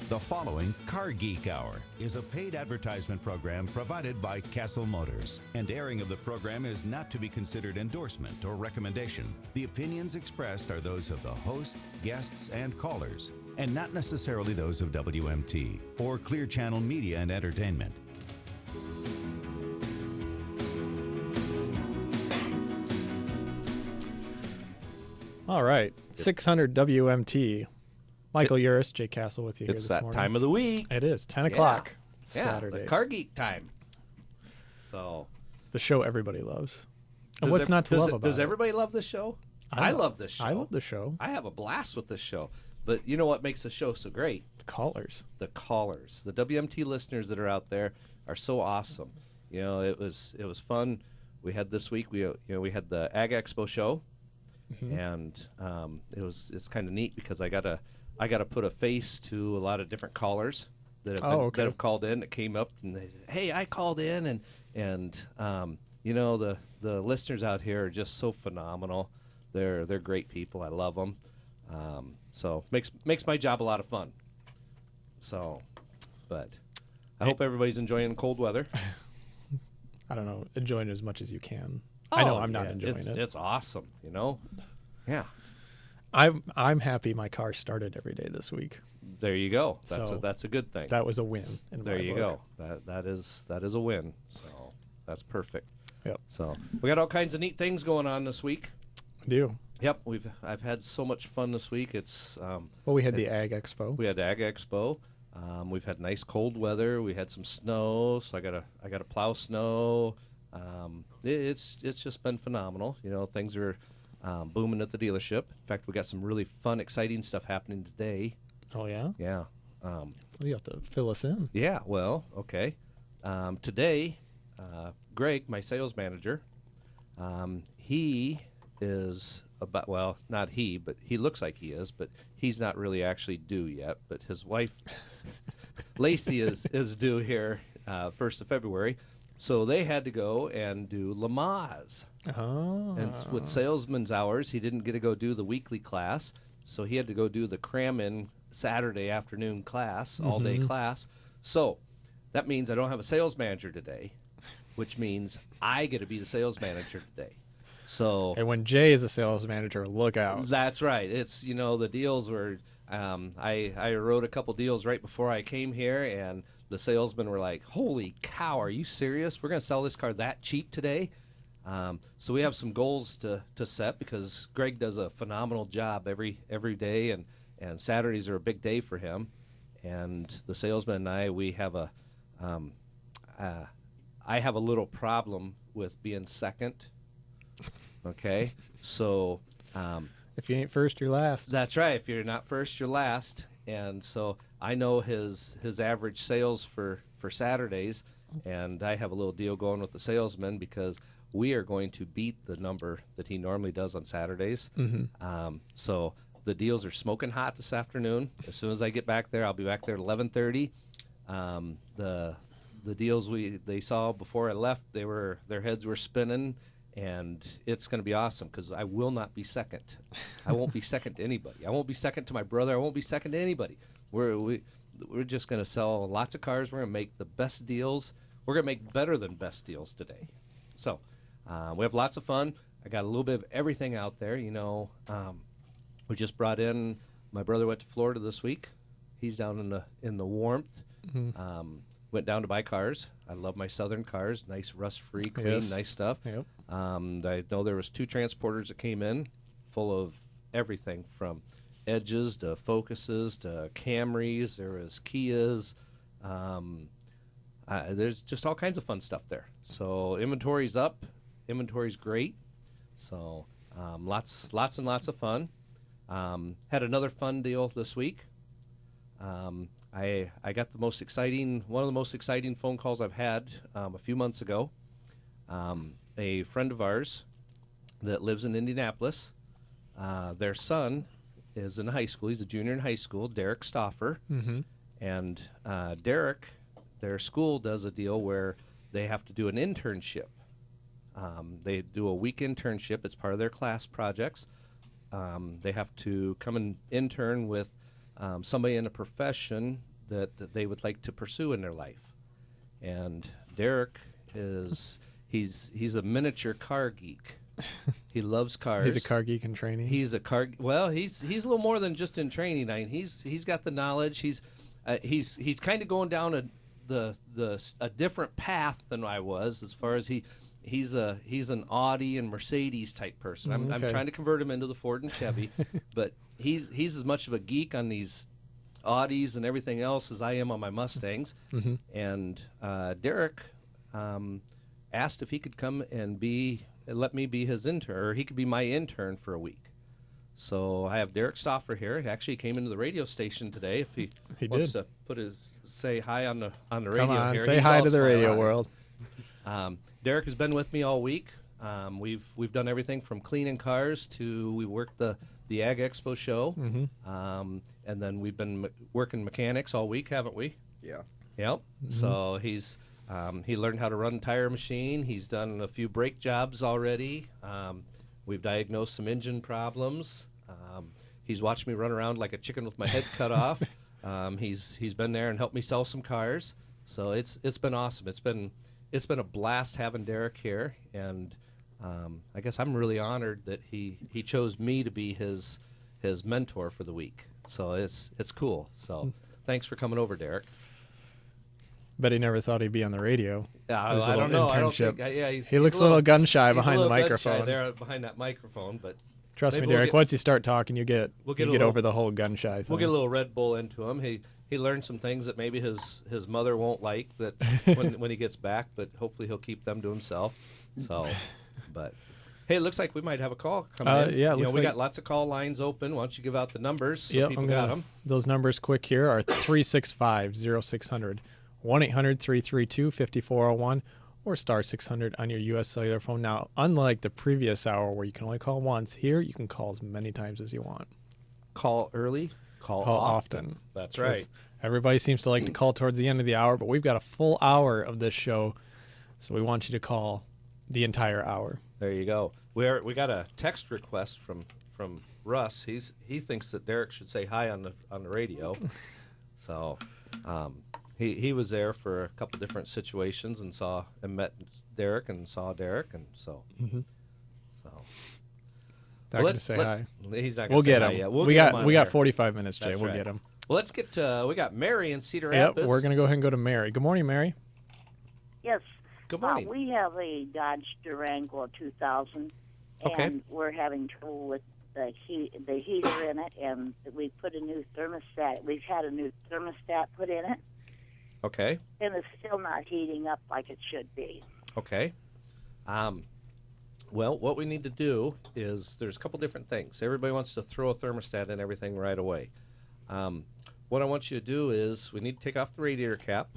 The following Car Geek Hour is a paid advertisement program provided by Cassill Motors, and airing of the program is not to be considered endorsement or recommendation. The opinions expressed are those of the host, guests, and callers, and not necessarily those of WMT or Clear Channel Media and Entertainment. All right, 600 WMT. Michael Uris, Jay Cassill with you here this morning. It's that time of the week. It is, 10 o'clock Saturday. Saturday. The Car Geek time. So, the show everybody loves. And what's not to love about it? Does everybody love this show? I love this show. I love the show. I have a blast with this show. But you know what makes the show so great? The callers. The callers. The WMT listeners that are out there are so awesome. You know, it was fun. We had this week, we had the Ag Expo show. Mm-hmm. And it's kind of neat because I got to put a face to a lot of different callers that have called in, that came up and they said, hey, I called in, and you know, the listeners out here are just so phenomenal. They're great people. I love them. So makes my job a lot of fun. So, but I hope everybody's enjoying cold weather. I don't know, enjoying it as much as you can. I know I'm not enjoying it. It's awesome, you know. Yeah. I'm happy my car started every day this week. There you go. That's a good thing. That was a win. There you go. That is a win. So that's perfect. Yep. So we got all kinds of neat things going on this week. We do. Yep. I've had so much fun this week. It's we had the Ag Expo. We had the Ag Expo. We've had nice cold weather. We had some snow, so I gotta plow snow. It's just been phenomenal. You know, things are booming at the dealership. In fact, we got some really fun, exciting stuff happening today. Oh, yeah? Yeah. You have to fill us in. Yeah, well, okay. Today, Greg, my sales manager, he is not he, but he looks like he is, but he's not really actually due yet. But his wife, Lacey, is due here 1st of February. So they had to go and do Lamaze. Oh. And with salesman's hours, he didn't get to go do the weekly class. So he had to go do the cram-in Saturday afternoon class, all-day class. So that means I don't have a sales manager today, which means I get to be the sales manager today. So, and when Jay is a sales manager, look out. That's right. It's, you know, the deals were, I wrote a couple deals right before I came here, and the salesmen were like, holy cow, are you serious? We're going to sell this car that cheap today? So we have some goals to set because Greg does a phenomenal job every day, and Saturdays are a big day for him. And the salesman and I have I have a little problem with being second. Okay? So if you ain't first, you're last. That's right. If you're not first, you're last. And so I know his average sales for Saturdays, and I have a little deal going with the salesman because we are going to beat the number that he normally does on Saturdays. Mm-hmm. So the deals are smoking hot this afternoon. As soon as I get back there, I'll be back there at 11:30. The deals they saw before I left, their heads were spinning. And it's going to be awesome because I will not be second. I won't be second to anybody. I won't be second to my brother. I won't be second to anybody. We're just going to sell lots of cars. We're going to make the best deals. We're going to make better than best deals today. So we have lots of fun. I got a little bit of everything out there. You know, we just brought in. My brother went to Florida this week. He's down in the warmth. Mm-hmm. Went down to buy cars. I love my Southern cars. Nice, rust-free, clean, nice stuff. Yep. I know there was 2 transporters that came in full of everything from Edges to Focuses to Camrys. There was Kias. There's just all kinds of fun stuff there. So inventory's up. Inventory's great. So lots and lots of fun. Had another fun deal this week. I got one of the most exciting phone calls I've had a few months ago. A friend of ours that lives in Indianapolis, their son is in high school. He's a junior in high school, Derek Stauffer. Mm-hmm. And Derek, their school does a deal where they have to do an internship. They do a week internship. It's part of their class projects. They have to come and intern with somebody in a profession that they would like to pursue in their life. And Derek he's a miniature car geek. He loves cars. He's a car geek in training. He's a he's a little more than just in training. I mean, he's got the knowledge. He's kind of going down a different path than I was, as far as he's an Audi and Mercedes type person. I'm trying to convert him into the Ford and Chevy, but he's as much of a geek on these Audis and everything else as I am on my Mustangs. Mm-hmm. And Derek asked if he could come and let me be his intern, or he could be my intern for a week. So I have Derek Stoffer here. He actually came into the radio station today. If he wants to say hi on the radio. Come on, here. say He's hi all to the radio smiling. world. Derek has been with me all week. We've done everything from cleaning cars to we worked the Ag Expo show, and then we've been working mechanics all week, haven't we? Yeah. Yep. Mm-hmm. So he learned how to run a tire machine. He's done a few brake jobs already. We've diagnosed some engine problems. He's watched me run around like a chicken with my head cut off. He's been there and helped me sell some cars. So it's been awesome. It's been a blast having Derek here, and I guess I'm really honored that he chose me to be his mentor for the week. So it's cool. So thanks for coming over, Derek. Bet he never thought he'd be on the radio. I don't know. I don't think. He looks a little gun shy behind the microphone. There behind that microphone, but trust me, Derek. Once you start talking, you get over the whole gun shy thing. We'll get a little Red Bull into him. He learned some things that maybe his mother won't like that when he gets back, but hopefully he'll keep them to himself. So, but hey, it looks like we might have a call coming in. Yeah, we got lots of call lines open. Why don't you give out the numbers so people got them? Those numbers quick here are 365-0600, 1-800-332-5401, or star 600 on your U.S. cellular phone. Now, unlike the previous hour where you can only call once, here you can call as many times as you want. Call early, call often. That's right. Everybody seems to like to call towards the end of the hour, but we've got a full hour of this show, so we want you to call the entire hour. There you go. We got a text request from Russ. He thinks that Derek should say hi on the radio. So he was there for a couple different situations and met Derek and saw Derek, and so Not going to say hi. He's not going to say hi yet. We got 45 minutes, Jay. We'll get him. Well, let's get we got Mary in Cedar Rapids. Yep, we're going to go ahead and go to Mary. Good morning, Mary. Yes. Good morning. We have a Dodge Durango 2000, and we're having trouble with the heater in it, and we put a new thermostat. We've had a new thermostat put in it. Okay. And it's still not heating up like it should be. Okay. Well, what we need to do is there's a couple different things. Everybody wants to throw a thermostat in everything right away. What I want you to do is we need to take off the radiator cap.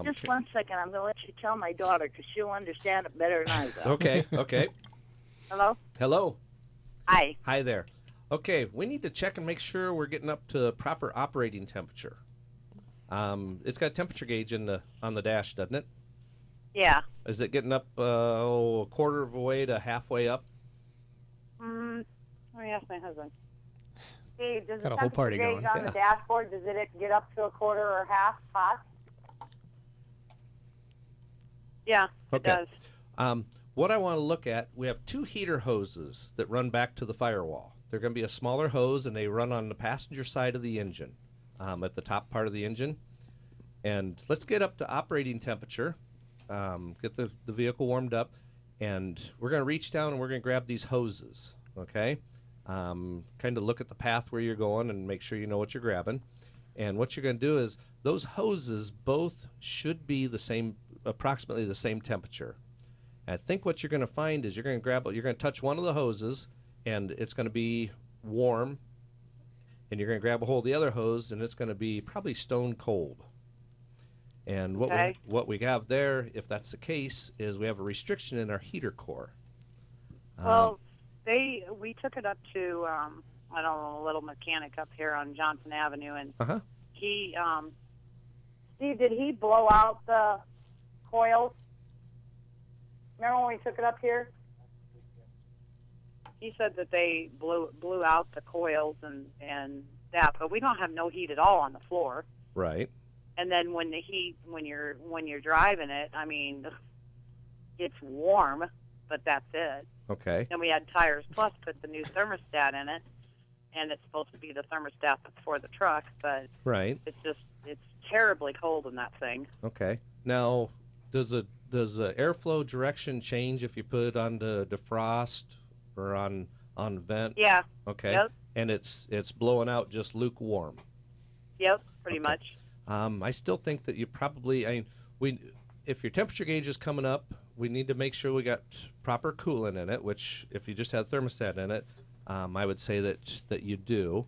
Just 1 second. I'm going to let you tell my daughter because she'll understand it better than I will. Okay. Hello? Hello. Hi. Hi there. Okay, we need to check and make sure we're getting up to proper operating temperature. It's got a temperature gauge on the dash, doesn't it? Yeah. Is it getting up a quarter of a way to halfway up? Let me ask my husband. Hey, does got the a whole party temperature gauge going. on the dashboard, does it get up to a quarter or half hot? Yeah, it does. What I want to look at, we have two heater hoses that run back to the firewall. They're going to be a smaller hose, and they run on the passenger side of the engine, at the top part of the engine. And let's get up to operating temperature, get the vehicle warmed up, and we're going to reach down and we're going to grab these hoses, okay? Kind of look at the path where you're going and make sure you know what you're grabbing. And what you're going to do is those hoses both should be approximately the same temperature. And I think what you're going to find is you're going to touch one of the hoses, and it's going to be warm, and you're going to grab a hold of the other hose, and it's going to be probably stone cold. And what we have there, if that's the case, is we have a restriction in our heater core. Well, we took it up to I don't know, a little mechanic up here on Johnson Avenue, and he Steve, did he blow out the coils? Remember when we took it up here? He said that they blew out the coils and that, but we don't have no heat at all on the floor. Right. And then when you're driving it, I mean, it's warm, but that's it. Okay. Then we had Tires Plus put the new thermostat in it, and it's supposed to be the thermostat for the truck, but right. It's terribly cold in that thing. Okay. Now, does the airflow direction change if you put it on the defrost or on vent? Yeah. Okay. Yep. And it's blowing out just lukewarm. Yep, pretty much. I still think that you probably, if your temperature gauge is coming up, we need to make sure we got proper coolant in it, which if you just have thermostat in it, I would say that you do.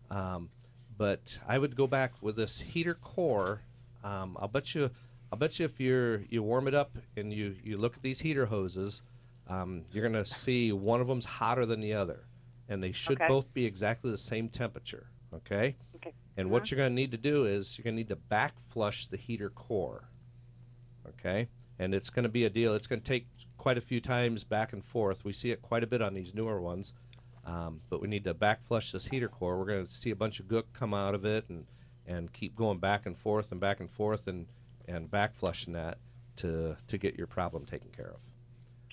But I would go back with this heater core. I'll bet you if you warm it up and you look at these heater hoses, you're going to see one of them's hotter than the other. And they should both be exactly the same temperature, okay? Okay. And what you're going to need to do is you're going to need to back flush the heater core, okay? And it's going to be a deal. It's going to take quite a few times back and forth. We see it quite a bit on these newer ones, but we need to back flush this heater core. We're going to see a bunch of gook come out of it and keep going back and forth and back flushing that to get your problem taken care of.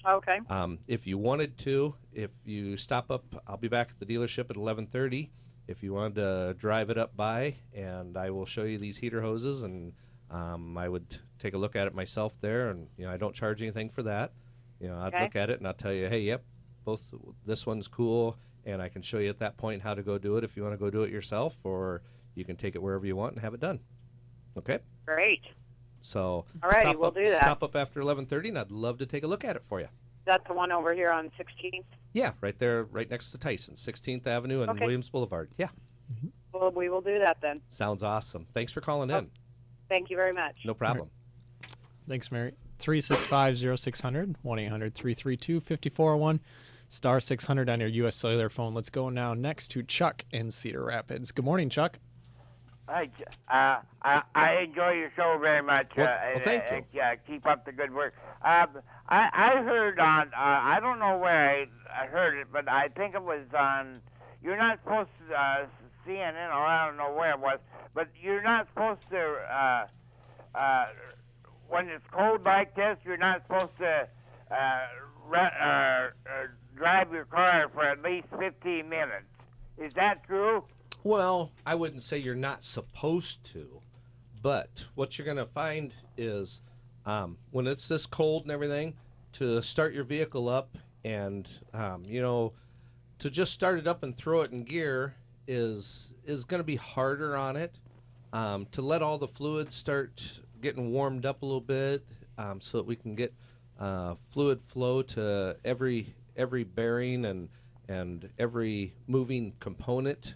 Okay. If you wanted to, if you stop up, I'll be back at the dealership at 11:30. If you wanted to drive it up by, and I will show you these heater hoses, and I would take a look at it myself there, and I don't charge anything for that. I'd look at it and I'll tell you, hey, yep, this one's cool, and I can show you at that point how to go do it if you want to go do it yourself, or you can take it wherever you want and have it done. Okay. Great. So we'll do that. Stop up after 11:30, and I'd love to take a look at it for you. That's the one over here on 16th? Yeah, right there, right next to Tyson, 16th Avenue and Williams Boulevard. Yeah. Mm-hmm. Well, we will do that then. Sounds awesome. Thanks for calling in. Thank you very much. No problem. Right. Thanks, Mary. 365-0600, 1-800-332-5401, star 600 on your U.S. cellular phone. Let's go now next to Chuck in Cedar Rapids. Good morning, Chuck. Hi, I enjoy your show very much. Well, thank you. Keep up the good work. I heard on, I don't know where I heard it, but I think it was on, you're not supposed to, CNN, or I don't know where it was, but you're not supposed to, when it's cold like this, you're not supposed to drive your car for at least 15 minutes. Is that true? Well, I wouldn't say you're not supposed to, but what you're going to find is when it's this cold and everything, to start your vehicle up and, to just start it up and throw it in gear is going to be harder on it. To let all the fluids start getting warmed up a little bit so that we can get fluid flow to every bearing and every moving component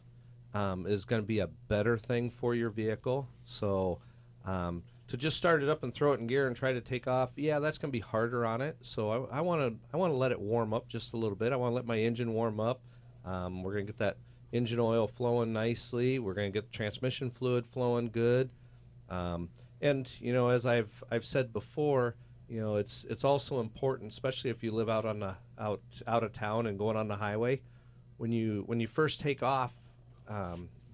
is going to be a better thing for your vehicle. So to just start it up and throw it in gear and try to take off, that's going to be harder on it. So I want to let it warm up just a little bit. I want to let my engine warm up. We're going to get that engine oil flowing nicely. We're going to get the transmission fluid flowing good. And as I've said before, it's also important, especially if you live out on the out of town and going on the highway. When you first take off,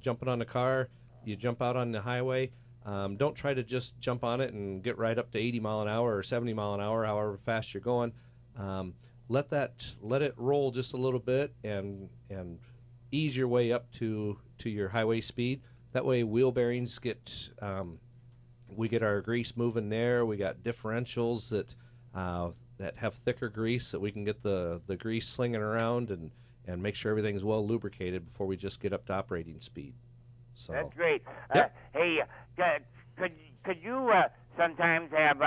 jumping on the car, you jump out on the highway. Don't try to just jump on it and get right up to 80 mile an hour or 70 mile an hour, however fast you're going. Let it roll just a little bit and ease your way up to your highway speed. That way, wheel bearings we get our grease moving there. We got differentials that have thicker grease that we can get the grease slinging around and make sure everything's well lubricated before we just get up to operating speed. So that's great. Yep. Hey, could you sometimes have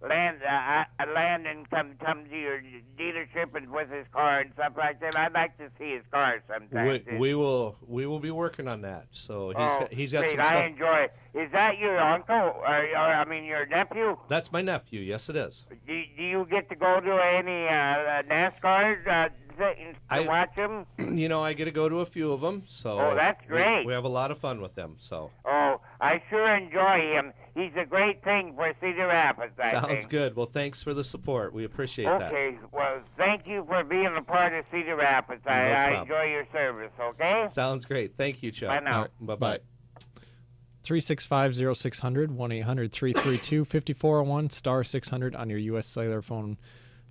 Landon come to your dealership and with his car and stuff like that? I'd like to see his car sometimes. We will be working on that. So he's got great. some stuff. I enjoy it. Is that your uncle or your nephew? That's my nephew. Yes, it is. Do you get to go to any NASCAR to watch them? I get to go to a few of them. So that's great. We have a lot of fun with them. So. Oh, I sure enjoy him. He's a great thing for Cedar Rapids, I think. Sounds good. Well, thanks for the support. We appreciate that. Okay. Well, thank you for being a part of Cedar Rapids. I enjoy your service, okay? Sounds great. Thank you, Chuck. Bye now. Right, bye-bye. 365-0600, 1-800-332-5401, star 600 on your U.S. cellular phone.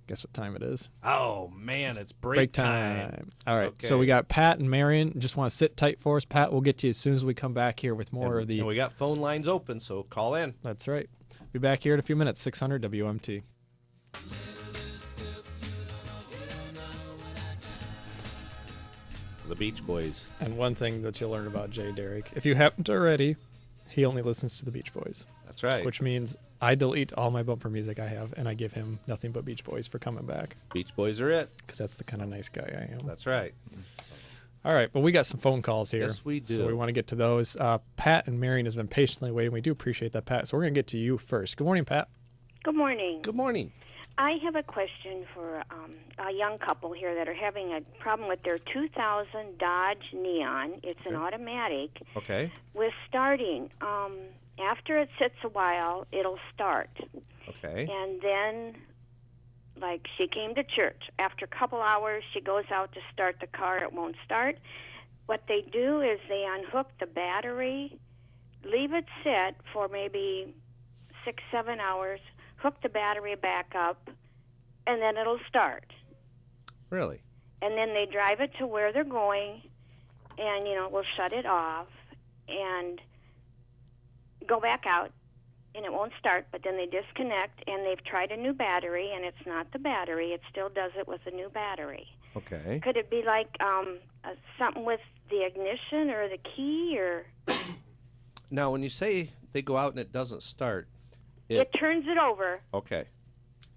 Guess what time it is? Oh, man, it's break time. All right, Okay. so we got Pat and Marion. Just want to sit tight for us. Pat, we'll get to you as soon as we come back here with more of the... And we got phone lines open, so call in. That's right. Be back here in a few minutes, 600 WMT. The Beach Boys. And one thing that you'll learn about Jay Derrick, if you haven't already, he only listens to the Beach Boys. That's right. Which means I delete all my bumper music I have, and I give him nothing but Beach Boys for coming back. Beach Boys are it. Because that's the kind of nice guy I am. That's right. All right, well, we got some phone calls here. Yes, we do. So we want to get to those. Pat and Marion has been patiently waiting. We do appreciate that, Pat. So we're going to get to you first. Good morning, Pat. Good morning. Good morning. I have a question for a young couple here that are having a problem with their 2000 Dodge Neon. It's an automatic. Okay. With starting. After it sits a while, it'll start. Okay. And then, like, she came to church. After a couple hours, she goes out to start the car. It won't start. What they do is they unhook the battery, leave it sit for maybe 6-7 hours, hook the battery back up, and then it'll start. Really? And then they drive it to where they're going, and, we'll shut it off and go back out, and it won't start, but then they disconnect, and they've tried a new battery, and it's not the battery. It still does it with a new battery. Okay. Could it be like something with the ignition or the key? Or Now, when you say they go out and it doesn't start, it turns it over. Okay.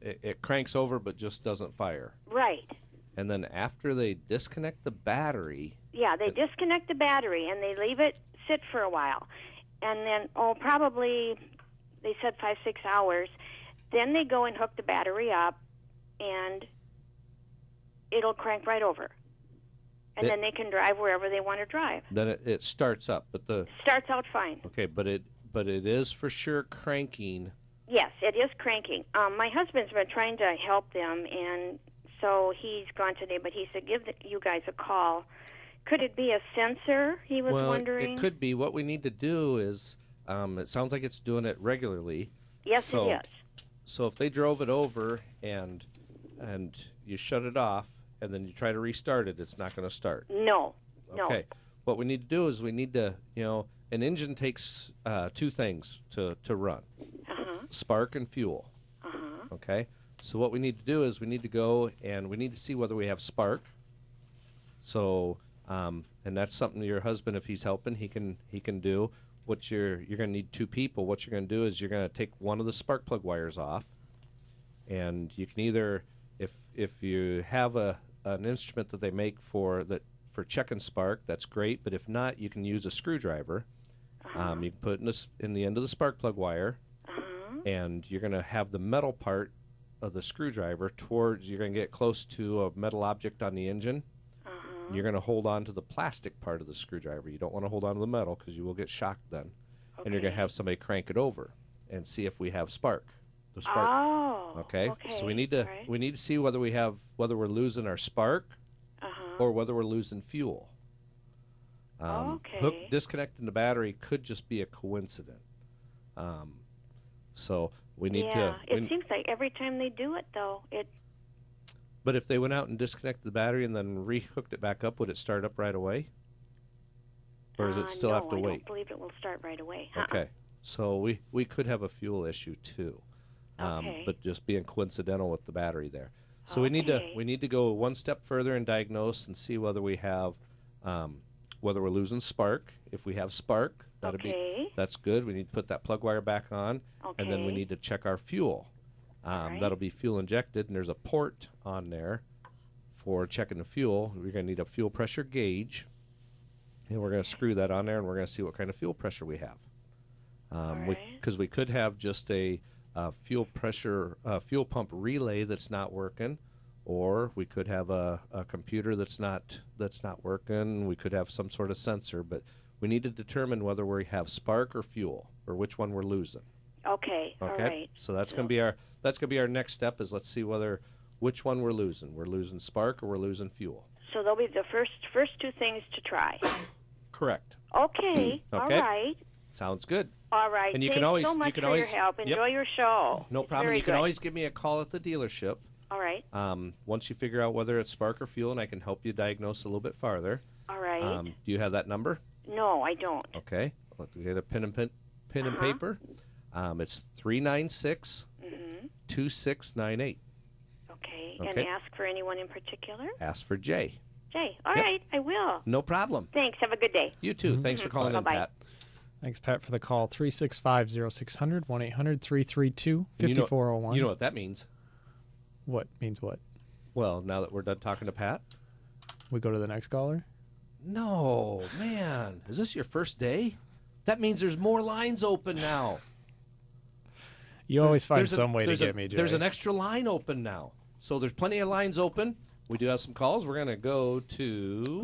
It cranks over but just doesn't fire. Right. And then after they disconnect the battery... Yeah, they disconnect the battery, and they leave it sit for a while. And then, probably, they said 5-6 hours. Then they go and hook the battery up, and it'll crank right over. And then they can drive wherever they want to drive. Then it starts up, but the... Starts out fine. Okay, but it is for sure cranking. Yes, it is cranking. My husband's been trying to help them, and so he's gone today, but he said, give you guys a call. Could it be a sensor, he was wondering? It could be. What we need to do is, it sounds like it's doing it regularly. Yes, it is. So if they drove it over and you shut it off and then you try to restart it, it's not going to start. No. Okay. What we need to do is we need to, an engine takes two things to run. Spark and fuel. Okay? So what we need to do is we need to go and we need to see whether we have spark. So, and that's something your husband, if he's helping, he can do. What you're going to need two people. What you're going to do is you're going to take one of the spark plug wires off, and you can either, if you have an instrument that they make for checking spark, that's great. But if not, you can use a screwdriver. You can put it in the end of the spark plug wire, and you're going to have the metal part of the screwdriver you're going to get close to a metal object on the engine. You're going to hold on to the plastic part of the screwdriver. You don't want to hold on to the metal because you will get shocked then. Okay. And you're going to have somebody crank it over and see if we have spark. The spark. Oh. Okay. So we need to see whether we're losing our spark or whether we're losing fuel. Disconnecting the battery could just be a coincidence. So we need to. It seems like every time they do it, though, But if they went out and disconnected the battery and then rehooked it back up, would it start up right away? Or does it still have to wait? I don't believe it will start right away. Okay. So we could have a fuel issue too. But just being coincidental with the battery there. So we need to go one step further and diagnose and see whether we have whether we're losing spark. If we have spark, that's good. We need to put that plug wire back on, and then we need to check our fuel. That'll be fuel injected, and there's a port on there for checking the fuel. We're going to need a fuel pressure gauge, and we're going to screw that on there, and we're going to see what kind of fuel pressure we have. Because we could have just a fuel pump relay that's not working, or we could have a computer that's not working. We could have some sort of sensor, but we need to determine whether we have spark or fuel, or which one we're losing. Okay. All right. So that's going to be our next step. Is let's see which one we're losing. We're losing spark or we're losing fuel. So they'll be the first two things to try. Correct. Okay. All right. Sounds good. All right. And you Thanks can always so much for your help. Enjoy your show. No It's problem. very You can good. always give me a call at the dealership. All right. Once you figure out whether it's spark or fuel, and I can help you diagnose a little bit farther. All right. Do you have that number? No, I don't. Okay. Let's get a pen and paper. It's 396 2698. Okay. And ask for anyone in particular? Ask for Jay. Jay. All right. I will. No problem. Thanks. Have a good day. You too. Thanks for calling in, Bye-bye. Pat. Thanks, Pat, for the call. 365-0600, 1-800-332-5401. You know what that means. What means what? Well, now that we're done talking to Pat. We go to the next caller? No, man. Is this your first day? That means there's more lines open now. You always find some way to get me, Jay. There's an extra line open now. So there's plenty of lines open. We do have some calls. We're going to go to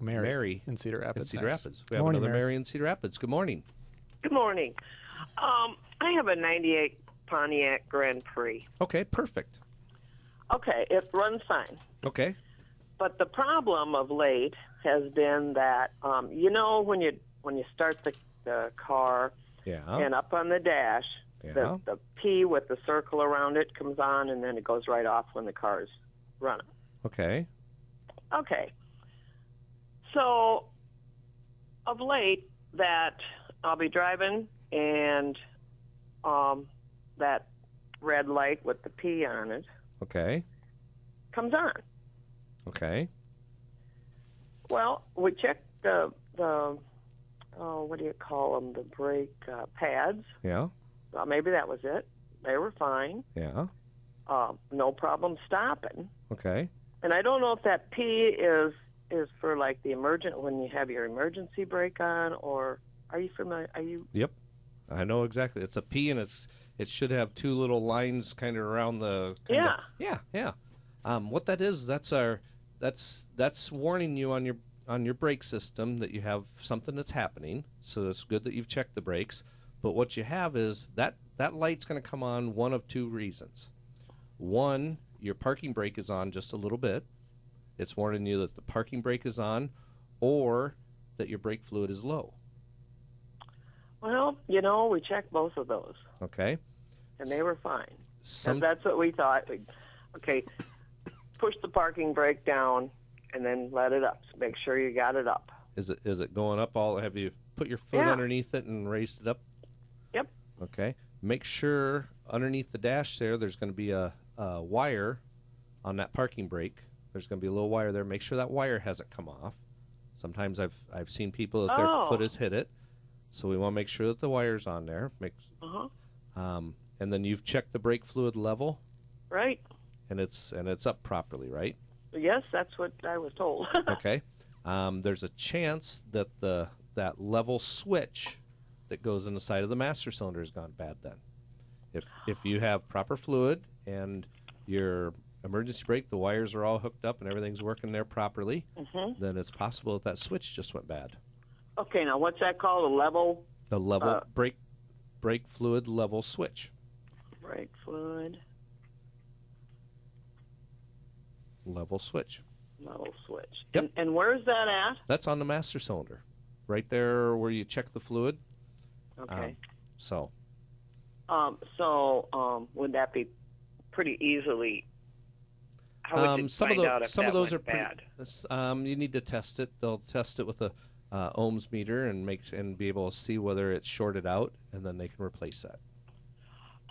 Mary in Cedar Rapids. We have another Mary in Cedar Rapids. Good morning. Good morning. I have a 98 Pontiac Grand Prix. Okay, perfect. Okay, it runs fine. Okay. But the problem of late has been that, when you start the car and up on the dash, the P with the circle around it comes on, and then it goes right off when the car's running. Okay. So, of late, that I'll be driving, and that red light with the P on it comes on. Okay. Well, we checked the what do you call them, the brake pads. Yeah. Well, maybe that was it. They were fine. Yeah. No problem stopping. Okay. And I don't know if that P is for like the when you have your emergency brake on, or are you familiar? Yep. I know exactly. It's a P, and it should have two little lines kind of around the. Yeah. What that is, that's warning you on your brake system that you have something that's happening. So it's good that you've checked the brakes. But what you have is that light's going to come on one of two reasons. One, your parking brake is on just a little bit. It's warning you that the parking brake is on, or that your brake fluid is low. Well, we checked both of those. Okay. And they were fine. That's what we thought. Okay, push the parking brake down and then let it up. So make sure you got it up. Is it going up all? Have you put your foot underneath it and raised it up? Yep. Okay. Make sure underneath the dash there's going to be a wire on that parking brake. There's going to be a little wire there. Make sure that wire hasn't come off. Sometimes I've seen people that their foot has hit it. So we want to make sure that the wire's on there. And then you've checked the brake fluid level. Right. And it's up properly, right? Yes, that's what I was told. Okay. There's a chance that that level switch that goes in the side of the master cylinder has gone bad then. If you have proper fluid and your emergency brake, the wires are all hooked up and everything's working there properly, then it's possible that switch just went bad. Okay, now what's that called? A level? The level brake fluid level switch. Brake fluid. Level switch. Level switch. Yep. And where's that at? That's on the master cylinder. Right there where you check the fluid. Okay. So would that be pretty easily? How would you find out if some of those are bad? You need to test it. They'll test it with a ohms meter and be able to see whether it's shorted out, and then they can replace that.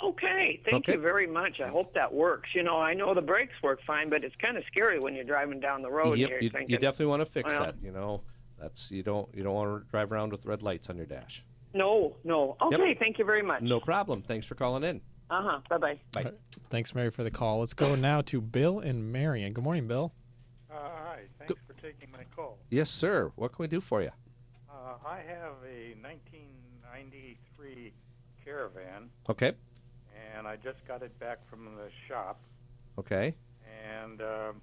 Okay, thank you very much. I hope that works. I know the brakes work fine, but it's kind of scary when you're driving down the road. Yep, and you're thinking, you definitely want to fix that. That's you don't want to drive around with red lights on your dash. No. Okay, Yep. Thank you very much. No problem. Thanks for calling in. Bye-bye. Bye. Thanks, Mary, for the call. Let's go now to Bill in Marion. Good morning, Bill. Hi. Thanks for taking my call. Yes, sir. What can we do for you? I have a 1993 Caravan. Okay. And I just got it back from the shop. Okay. And the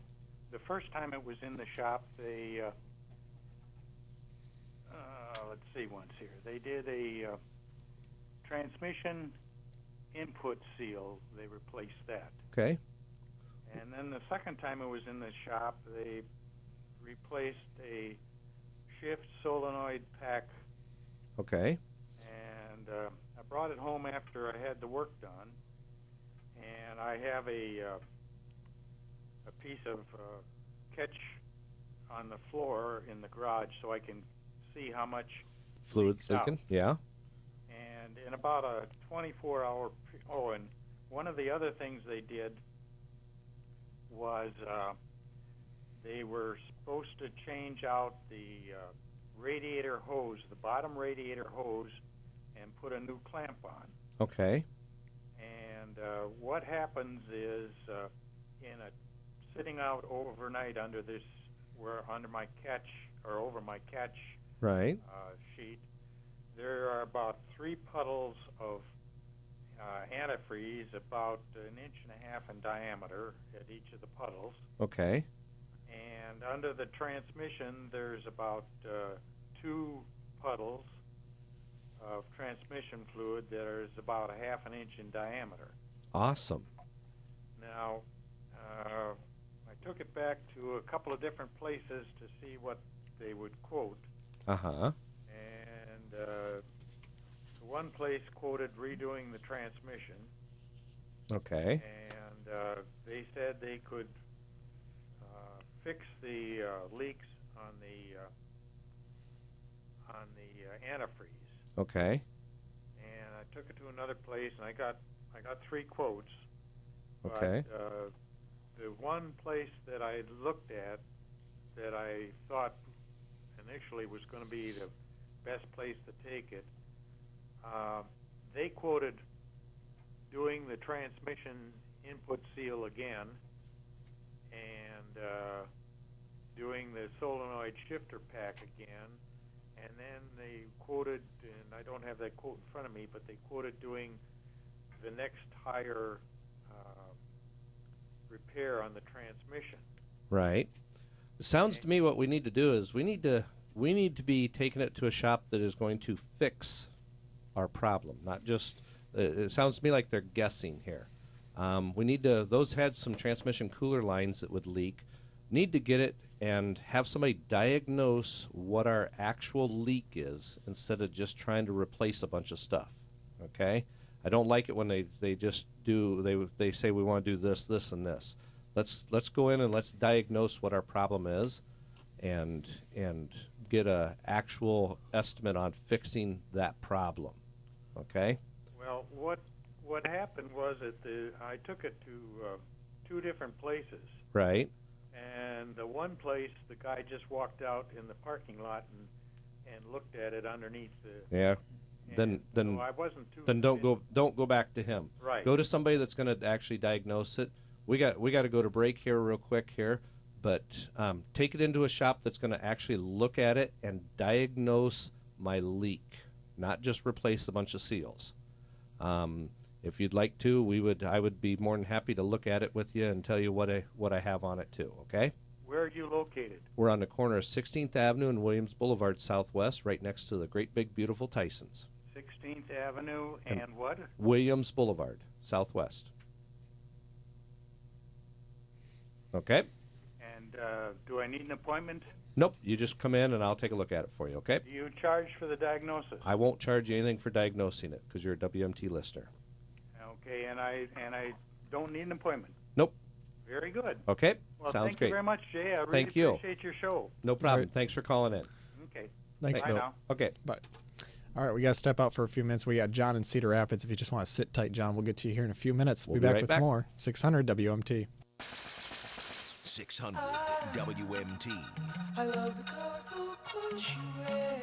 first time it was in the shop, they, let's see once here. They did a transmission input seal. They replaced that. Okay. And then the second time it was in the shop, they replaced a shift solenoid pack Okay. And I brought it home after I had the work done, and I have a piece of catch on the floor in the garage so I can see how much fluid leaking. Out. Yeah. And in about a 24-hour. And one of the other things they did was they were supposed to change out the radiator hose, the bottom radiator hose, and put a new clamp on. Okay. And what happens is, sitting out overnight under my catch or over my catch right sheet, there are about 3 puddles of antifreeze, about 1.5 inches in diameter at each of the puddles. Okay. And under the transmission, there's about 2 puddles of transmission fluid that is about 1/2 inch in diameter. Awesome. Now, I took it back to a couple of different places to see what they would quote. Uh-huh. And one place quoted redoing the transmission. Okay. And they said they could fix the leaks on the antifreeze. Okay. And I took it to another place, and I got 3 quotes. Okay. But the one place that I looked at that I thought initially was going to be the best place to take it, they quoted doing the transmission input seal again and doing the solenoid shifter pack again, and then they quoted, and I don't have that quote in front of me, but they quoted doing the next higher repair on the transmission. Right. It sounds to me what we need to do is we need to be taking it to a shop that is going to fix our problem, not just. It sounds to me like they're guessing here. We need to. Those had some transmission cooler lines that would leak. Need to get it and have somebody diagnose what our actual leak is instead of just trying to replace a bunch of stuff. Okay. I don't like it when they just do. They say we want to do this, and this. Let's go in and let's diagnose what our problem is, and get a actual estimate on fixing that problem. Okay. Well, what happened was that I took it to 2 different places. Right. And the one place, the guy just walked out in the parking lot and looked at it underneath the. Yeah. Then so I wasn't too. Then don't go back to him. Right. Go to somebody that's going to actually diagnose it. We got to go to break here real quick here, but take it into a shop that's going to actually look at it and diagnose my leak, not just replace a bunch of seals. If you'd like to, I would be more than happy to look at it with you and tell you what I have on it too. Okay. Where are you located? We're on the corner of 16th Avenue and Williams Boulevard Southwest, right next to the great big beautiful Tyson's. 16th Avenue and what? Williams Boulevard Southwest. Okay. And do I need an appointment? Nope. You just come in and I'll take a look at it for you. Okay. Do you charge for the diagnosis? I won't charge you anything for diagnosing it because you're a WMT listener. Okay, and I don't need an appointment. Nope. Very good. Okay. Well, sounds thank great. you very much, Jay. I really Thank you. appreciate your show. No problem. Right. Thanks for calling in. Okay. Thanks, Bye Bill. now. Okay. Bye. All right, we got to step out for a few minutes. We got John in Cedar Rapids. If you just want to sit tight, John, we'll get to you here in a few minutes. We'll be back right with back. more 600 WMT. 600 WMT. I love the colorful clothes you wear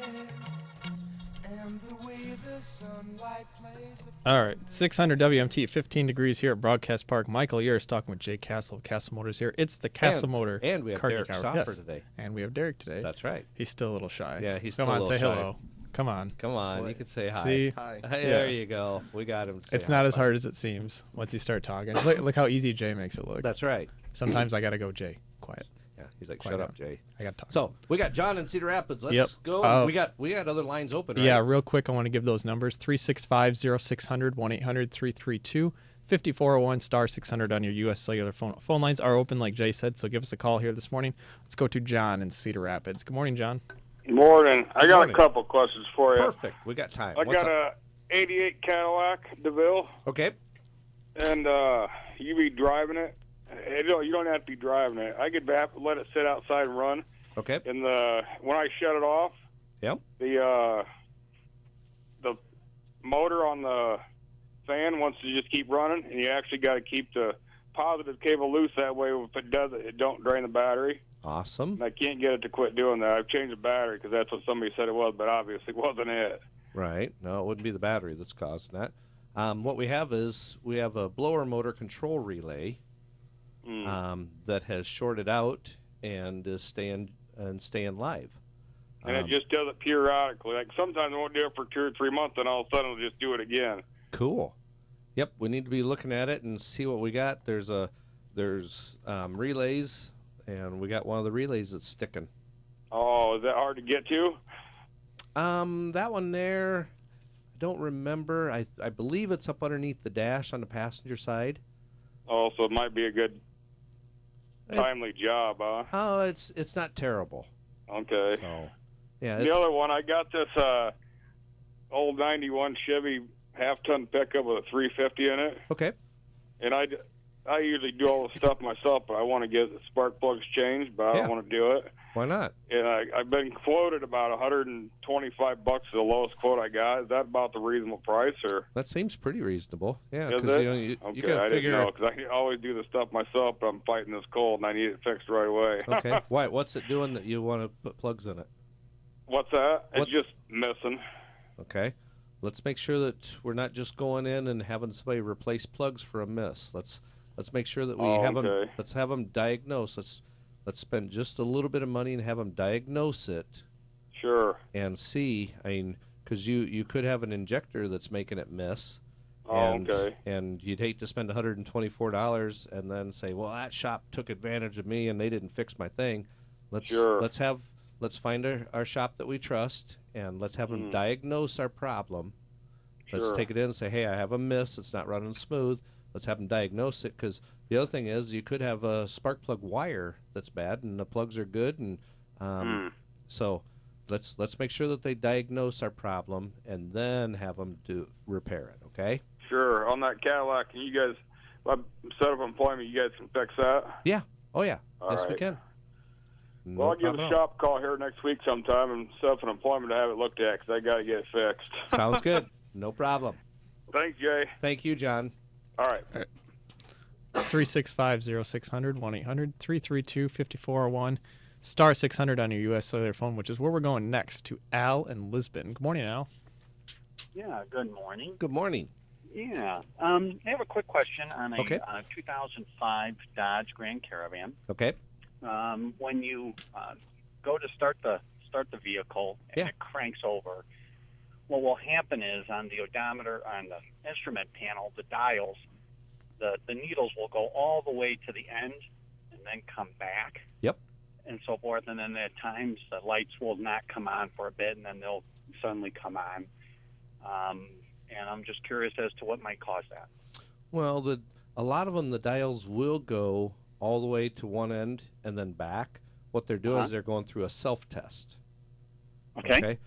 and the way the sunlight plays. All right, 600 WMT, 15 degrees here at Broadcast Park. Michael Years talking with Jay Cassill of Cassill Motors here. It's the Cassill Motor. And we have Car Derek Geek Hour. Stoffer Yes. today. And we have Derek today. That's right. He's still a little shy. Yeah, he's Come still on, a little say shy. hello. Come on. Come on. You can say hi. See? Hi. Hey, there you go. We got him. It's not as hard as it seems once you start talking. Look how easy Jay makes it look. That's right. Sometimes I got to go, Jay, quiet. Yeah, he's like, Quiet shut down. up, Jay. I got to talk. So we got John in Cedar Rapids. Let's Yep. go. We got other lines open, right? Yeah, real quick, I want to give those numbers. 365-0600, 1-800-332-5401, star 600 on your U.S. cellular phone. Phone lines are open, like Jay said, so give us a call here this morning. Let's go to John in Cedar Rapids. Good morning, John. Morning. I got morning. a couple questions for you. Perfect. We got time. I What's got up? a '88 Cadillac DeVille. Okay. And you be driving it. You don't have to be driving it. I could let it sit outside and run. Okay. And when I shut it off, yep. The motor on the fan wants to just keep running, and you actually got to keep the positive cable loose. That way, if it does it don't drain the battery. Awesome. And I can't get it to quit doing that. I've changed the battery because that's what somebody said it was, but obviously it wasn't it. Right. No, it wouldn't be the battery that's causing that. What we have is we have a blower motor control relay that has shorted out and is staying live. And it just does it periodically. Like sometimes it won't do it for 2 or 3 months, and all of a sudden it'll just do it again. Cool. Yep. We need to be looking at it and see what we got. There's relays, and we got one of the relays that's sticking. Oh, is that hard to get to? That one there, I don't remember. I believe it's up underneath the dash on the passenger side. Oh, so it might be a good timely job, huh? Oh, it's not terrible. Okay. So, yeah. The other one, I got this old '91 Chevy half-ton pickup with a 350 in it. Okay. And I usually do all the stuff myself, but I want to get the spark plugs changed, but I don't want to do it. Why not? And I've been quoted about $125 is the lowest quote I got. Is that about the reasonable price, or? That seems pretty reasonable. Yeah. Is it? You okay, got to figure. I didn't know because I always do the stuff myself, but I'm fighting this cold and I need it fixed right away. Okay. Why? What's it doing that you want to put plugs in it? What's that? It's just missing. Okay. Let's make sure that we're not just going in and having somebody replace plugs for a miss. Let's make sure that we have them. Let's have them diagnose. Let's spend just a little bit of money and have them diagnose it. Sure. And see. I mean, because you could have an injector that's making it miss. And you'd hate to spend $124 and then say, well, that shop took advantage of me and they didn't fix my thing. Let's find our shop that we trust and let's have them diagnose our problem. Sure. Let's take it in and say, hey, I have a miss. It's not running smooth. Let's have them diagnose it, because the other thing is you could have a spark plug wire that's bad and the plugs are good, and so let's make sure that they diagnose our problem and then have them repair it. Okay? Sure. On that Cadillac, can you guys set up employment? You guys can fix that. Yeah. Oh yeah. All right. We can. Well, I'll give the shop a call here next week sometime and set up an appointment to have it looked at because I got to get it fixed. Sounds good. No problem. Thanks, Jay. Thank you, John. All right. 365-0600, 1-800-332-5401, star 600 on your U.S. cellular phone, which is where we're going next, to Al in Lisbon. Good morning, Al. Yeah, good morning. Good morning. Yeah. I have a quick question on a 2005 Dodge Grand Caravan. Okay. When you go to start the vehicle and it cranks over, what will happen is on the odometer, on the instrument panel, the dials, the needles will go all the way to the end and then come back. Yep. And so forth. And then at times the lights will not come on for a bit and then they'll suddenly come on. And I'm just curious as to what might cause that. Well, a lot of them, the dials will go all the way to one end and then back. What they're doing is they're going through a self-test. Okay.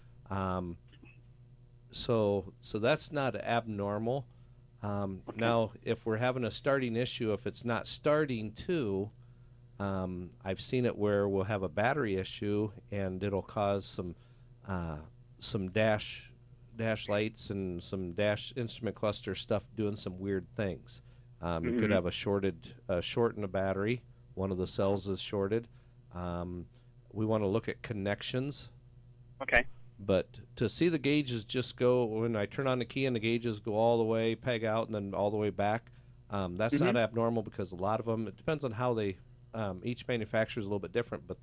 So that's not abnormal. Now, if we're having a starting issue, if it's not starting to, I've seen it where we'll have a battery issue and it'll cause some dash lights and some dash instrument cluster stuff doing some weird things. You could have a short in a battery. One of the cells is shorted. We want to look at connections. Okay. But to see the gauges just go, when I turn on the key and the gauges go all the way, peg out, and then all the way back, that's not abnormal, because a lot of them, it depends on how they, each manufacturer is a little bit different, but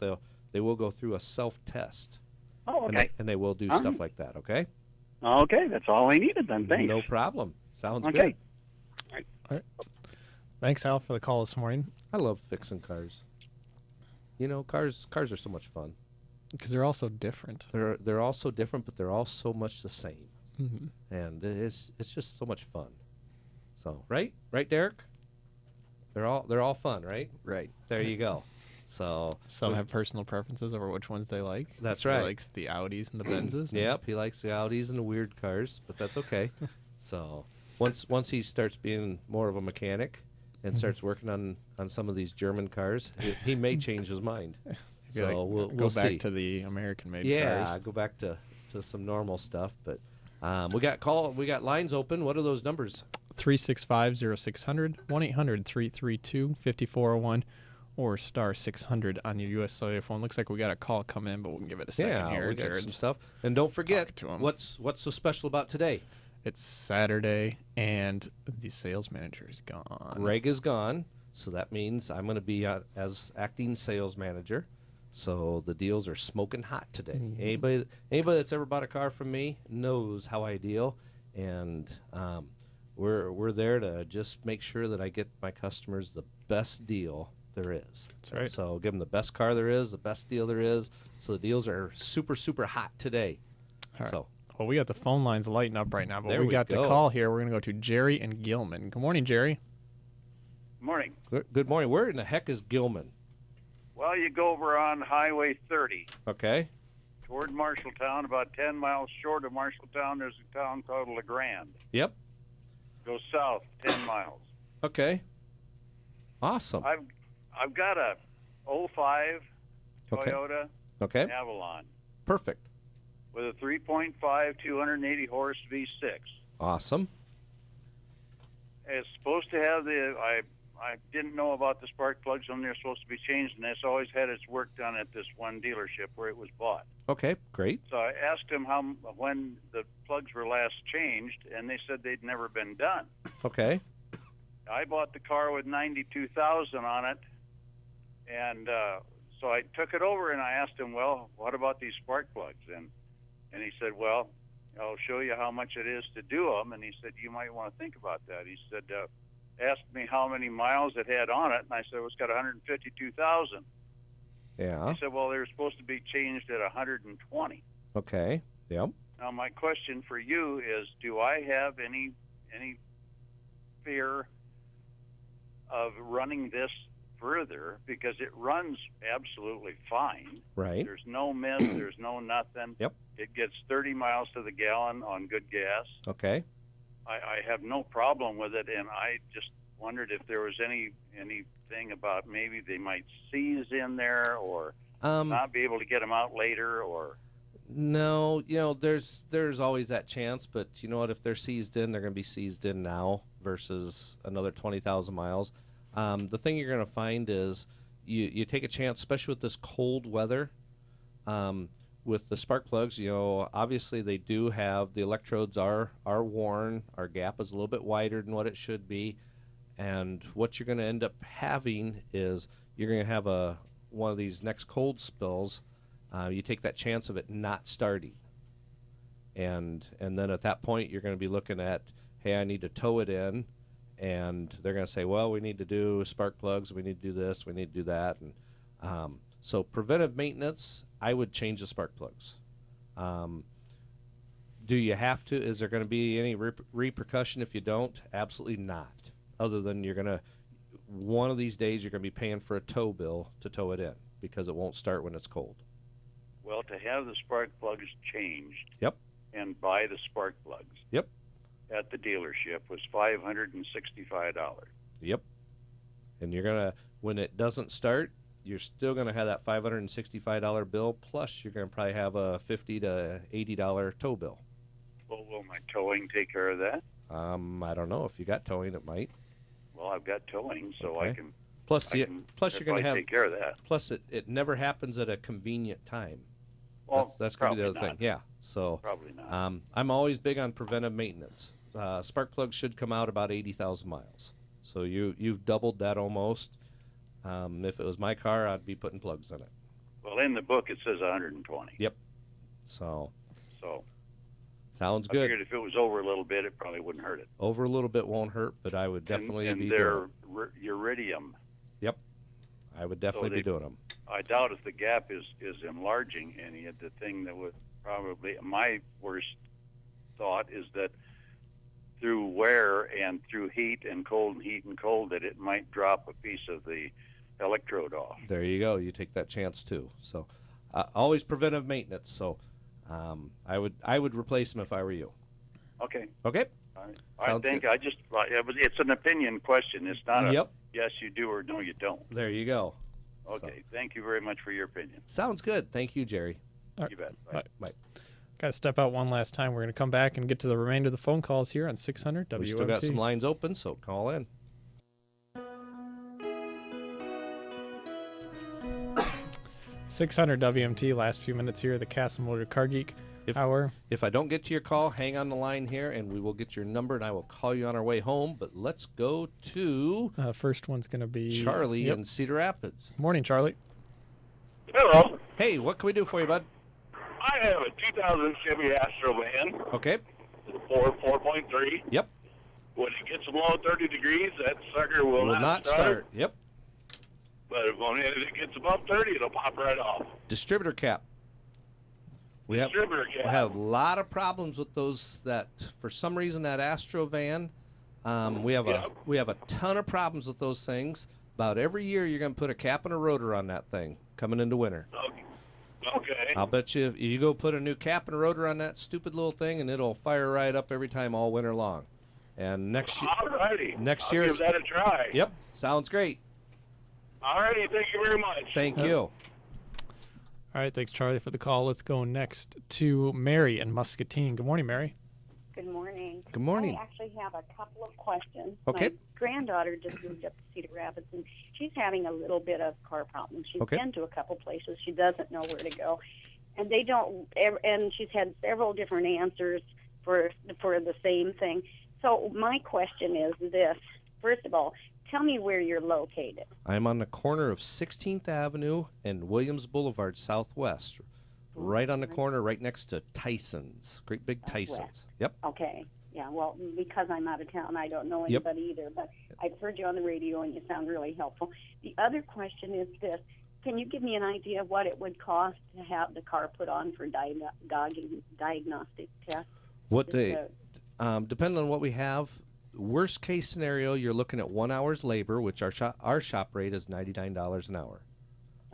they will go through a self-test. Oh, okay. And they will do stuff like that, okay? Okay, that's all I needed then. Thanks. No problem. Sounds good. Okay. All right. Thanks, Al, for the call this morning. I love fixing cars. You know, cars are so much fun. Because they're all so different. They're all so different, but they're all so much the same. Mm-hmm. And it's just so much fun. So right, Derek? They're all fun, right? Right. There you go. So some have personal preferences over which ones they like. That's He right. likes the Audis and the Benzes. Yep, he likes the Audis and the weird cars, but that's okay. So once he starts being more of a mechanic and starts working on some of these German cars, he may change his mind. So we'll go back see. to the American-made cars. Yeah, go back to some normal stuff. But we got lines open. What are those numbers? 365-0600, 1-800-332-5401, or star 600 on your U.S. cellular phone. Looks like we got a call coming in, but we'll give it a second here. We got Jared's some stuff. And don't forget, what's so special about today? It's Saturday, and the sales manager is gone. Greg is gone, so that means I'm going to be as acting sales manager. So the deals are smoking hot today. Anybody that's ever bought a car from me knows how I deal, and we're there to just make sure that I get my customers the best deal there is. That's right. So give them the best car there is, the best deal there is. So the deals are super, super hot today. All right. So well, we got the phone lines lighting up right now, but There we we got go. the call here. We're going to go to Jerry and Gilman. Good morning, Jerry. Morning. Good morning. Where in the heck is Gilman? Well, you go over on Highway 30 Okay. toward Marshalltown. About 10 miles short of Marshalltown, there's a town called La Grande. Yep. Go south 10 miles. Okay. Awesome. I've got a 05 Okay. Toyota Okay. Avalon Perfect. with a 3.5 280 horse V6. Awesome. It's supposed to have I didn't know about the spark plugs on there. Supposed to be changed, and it's always had its work done at this one dealership where it was bought. Okay. Great. So I asked them when the plugs were last changed, and they said they'd never been done. Okay. I bought the car with 92,000 on it, and so I took it over and I asked him, well, what about these spark plugs? And he said, well, I'll show you how much it is to do them. And he said, you might want to think about that. He said, asked me how many miles it had on it, and I said, well, it's got 152,000. Yeah. He said, well, they were supposed to be changed at 120. Okay. Yep. Now, my question for you is, do I have any fear of running this further? Because it runs absolutely fine. Right. There's no mist. There's no nothing. Yep. It gets 30 miles to the gallon on good gas. Okay. I have no problem with it, and I just wondered if there was anything about maybe they might seize in there or not be able to get them out later, or No, there's always that chance, but you know what? If they're seized in, they're going to be seized in now versus another 20,000 miles. The thing you're going to find is you take a chance, especially with this cold weather. With the spark plugs, obviously they do have, the electrodes are worn. Our gap is a little bit wider than what it should be. And what you're going to end up having is you're going to have one of these next cold spills. You take that chance of it not starting. And then at that point, you're going to be looking at, hey, I need to tow it in. And they're going to say, well, we need to do spark plugs. We need to do this. We need to do that. And so preventive maintenance, I would change the spark plugs. Do you have to? Is there going to be any repercussion if you don't? Absolutely not. Other than one of these days you're going to be paying for a tow bill to tow it in because it won't start when it's cold. well, to have the spark plugs changed. Yep. And buy the spark plugs. Yep. At the dealership was $565. Yep. And you're going to, when it doesn't start, you're still going to have that $565 bill, plus you're going to probably have a $50 to $80 tow bill. Well, will my towing take care of that? I don't know. If you got towing, it might. Well, I've got towing, so Okay. I can. Plus, I you're can going to have take care of that. Plus, it never happens at a convenient time. Well, that's going to be the probably other thing. Yeah. So probably not. I'm always big on preventive maintenance. Spark plugs should come out about 80,000 miles. So you've doubled that almost. If it was my car, I'd be putting plugs in it. Well, in the book it says 120. Yep. So sounds I good. figured if it was over a little bit, it probably wouldn't hurt it. Over a little bit won't hurt, but I would definitely and be they're doing uridium. Yep. I would definitely be doing them. I doubt if the gap is enlarging any. The thing that would probably, my worst thought is that through wear and through heat and cold, that it might drop a piece of the electrode off. There you go. You take that chance too. So, always preventive maintenance. So, I would replace them if I were you. Okay. Okay. I think good. it's an opinion question. It's not Yep. yes you do or no you don't. There you go. Okay. Thank you very much for your opinion. Sounds good. Thank you, Jerry. You bet. Bye. Bye. Got to step out one last time. We're going to come back and get to the remainder of the phone calls here on 600 WMT. We still got some lines open, so call in. 600 WMT, last few minutes here, the Cassill Motor Car Geek Hour. If I don't get to your call, hang on the line here, and we will get your number, and I will call you on our way home. But let's go to... first one's going to be... Charlie in Cedar Rapids. Morning, Charlie. Hello. Hey, what can we do for you, bud? I have a 2000 Chevy Astro van. Okay. 4.3. Yep. When it gets below 30 degrees, that sucker will not start. Yep. But if it gets above 30, it'll pop right off. Distributor cap. We have a lot of problems with those. That for some reason that Astro van, we have a ton of problems with those things. About every year you're going to put a cap and a rotor on that thing coming into winter. Okay. I'll bet you if you go put a new cap and a rotor on that stupid little thing, and it'll fire right up every time all winter long. And next year, I'll give that a try. Yep, sounds great. All righty, thank you very much. Thank you. All right, thanks, Charlie, for the call. Let's go next to Mary in Muscatine. Good morning, Mary. Good morning. Good morning. I actually have a couple of questions. Okay. My granddaughter just moved up to Cedar Rapids, and she's having a little bit of car problems. She's been to a couple places. She doesn't know where to go, and they don't. And she's had several different answers for the same thing. So my question is this: first of all, tell me where you're located. I'm on the corner of 16th Avenue and Williams Boulevard Southwest. Right on the corner, right next to Tyson's. Great big Tyson's. Yep. Okay. Yeah, well, because I'm out of town, I don't know anybody either, but I've heard you on the radio, and you sound really helpful. The other question is this. Can you give me an idea of what it would cost to have the car put on for diagnostic tests? Depending on what we have, worst case scenario, you're looking at 1 hour's labor, which our shop rate is $99 an hour.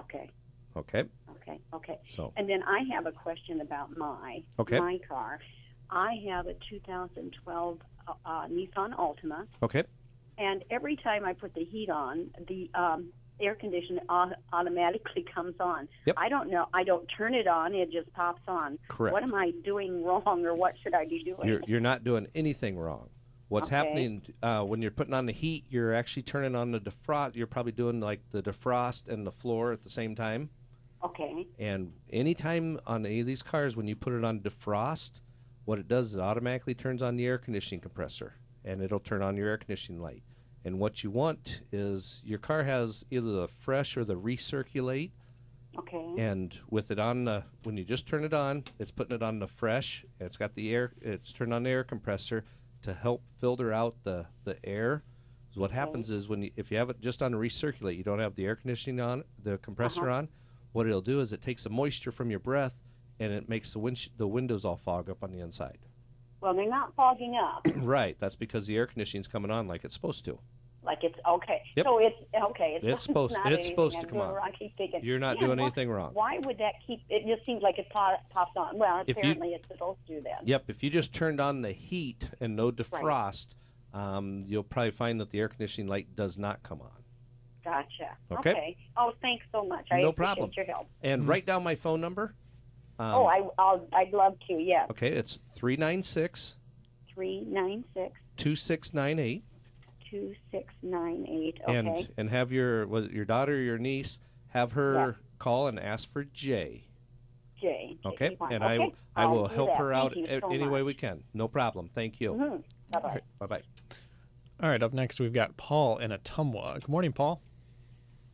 Okay. Okay. Okay. So. And then I have a question about my car. I have a 2012 Nissan Altima. Okay. And every time I put the heat on, the air conditioner automatically comes on. Yep. I don't know. I don't turn it on. It just pops on. Correct. What am I doing wrong, or what should I be doing? You're not doing anything wrong. What's happening when you're putting on the heat, you're actually turning on the defrost. You're probably doing like the defrost and the floor at the same time. Okay. And anytime on any of these cars, when you put it on defrost, what it does is it automatically turns on the air conditioning compressor, and it'll turn on your air conditioning light. And what you want is your car has either the fresh or the recirculate. Okay. And with it on the, when you just turn it on, it's putting it on the fresh. It's got the air. It's turned on the air compressor to help filter out the air. So what happens is if you have it just on the recirculate, you don't have the air conditioning on, the compressor on. What it'll do is it takes the moisture from your breath, and it makes the windows all fog up on the inside. Well, they're not fogging up. Right. That's because the air conditioning's coming on like it's supposed to. Like it's okay. Yep. So it's okay. It's supposed to come on. I keep thinking, you're not doing anything wrong. Why would that keep? It just seems like it pops on. Well, apparently it's supposed to do that. Yep. If you just turned on the heat and no defrost, you'll probably find that the air conditioning light does not come on. Gotcha. Okay. Oh, thanks so much. I appreciate your help. And write down my phone number. I'd love to. Yeah. Okay, it's 396. 396. 2698. 2698. Okay. And have your daughter or your niece have her call and ask for Jay. Jay. Okay. And I will help her out any way we can. No problem. Thank you. Mm-hmm. Bye bye. Right, bye bye. All right. Up next, we've got Paul in Ottumwa. Good morning, Paul.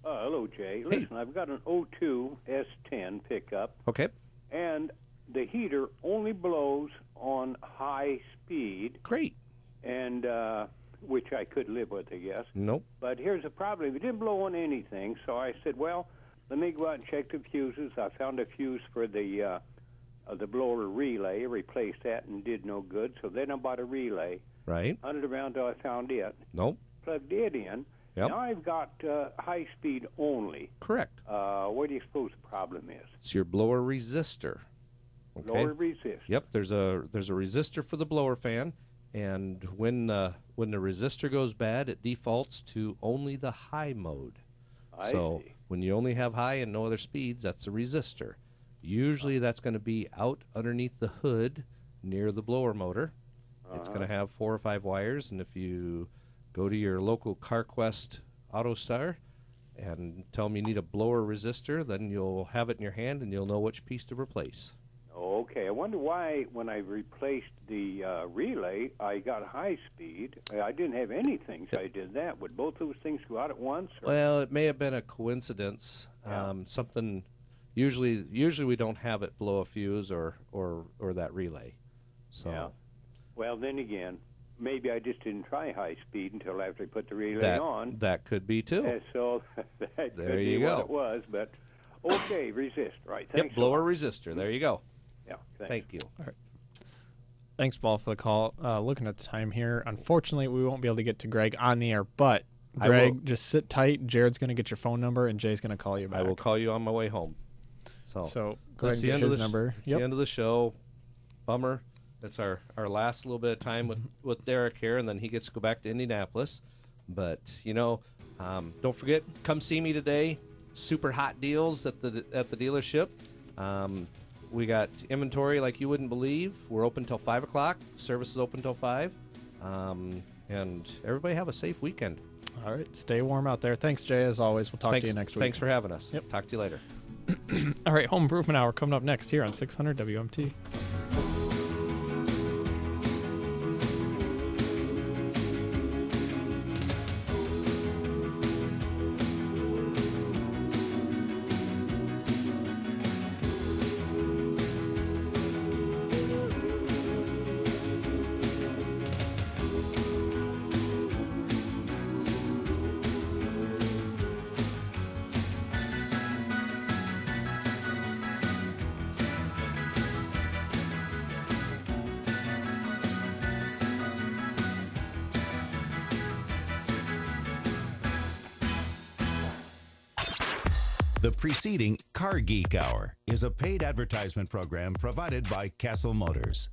Hello, Jay. Listen, I've got an 02 S10 pickup. Okay. And the heater only blows on high speed. Great. And which I could live with, I guess. Nope. But here's the problem. It didn't blow on anything, so I said, well, let me go out and check the fuses. I found a fuse for the blower relay, replaced that, and did no good. So then I bought a relay. Right. Hunted around till I found it. Nope. Plugged it in. Now I've got high speed only. Correct. What do you suppose the problem is? It's your blower resistor. Okay? Blower resistor. Yep. There's a resistor for the blower fan, and when the resistor goes bad, it defaults to only the high mode. I see. When you only have high and no other speeds, that's a resistor. Usually that's going to be out underneath the hood near the blower motor. It's going to have 4 or 5 wires, and if you go to your local CarQuest AutoStar and tell them you need a blower resistor, then you'll have it in your hand and you'll know which piece to replace. Okay, I wonder why when I replaced the relay, I got high speed. I didn't have anything, so I did that. Would both those things go out at once? Or? Well, it may have been a coincidence. Something. Usually we don't have it blow a fuse or that relay. So. Yeah. Well, then again, maybe I just didn't try high speed until after I put the relay on. That could be too. So that there could you be go. what it was, but okay, resist. Right. Thanks. Yep, blower resistor. There you go. Yeah. Thank you. All right. Thanks, Paul, for the call. Looking at the time here, unfortunately, we won't be able to get to Greg on the air, but Greg, just sit tight. Jared's going to get your phone number, and Jay's going to call you back. I will call you on my way home. So go ahead and get his number. It's the end of the show. Bummer. That's our last little bit of time with Derek here, and then he gets to go back to Indianapolis. But, don't forget, come see me today. Super hot deals at the dealership. We got inventory like you wouldn't believe. We're open till 5 o'clock. Service is open till 5. And everybody have a safe weekend. All right. Stay warm out there. Thanks, Jay, as always. We'll talk to you next week. Thanks for having us. Yep. Talk to you later. All right. Home Improvement Hour coming up next here on 600 WMT. The preceding Car Geek Hour is a paid advertisement program provided by Cassill Motors.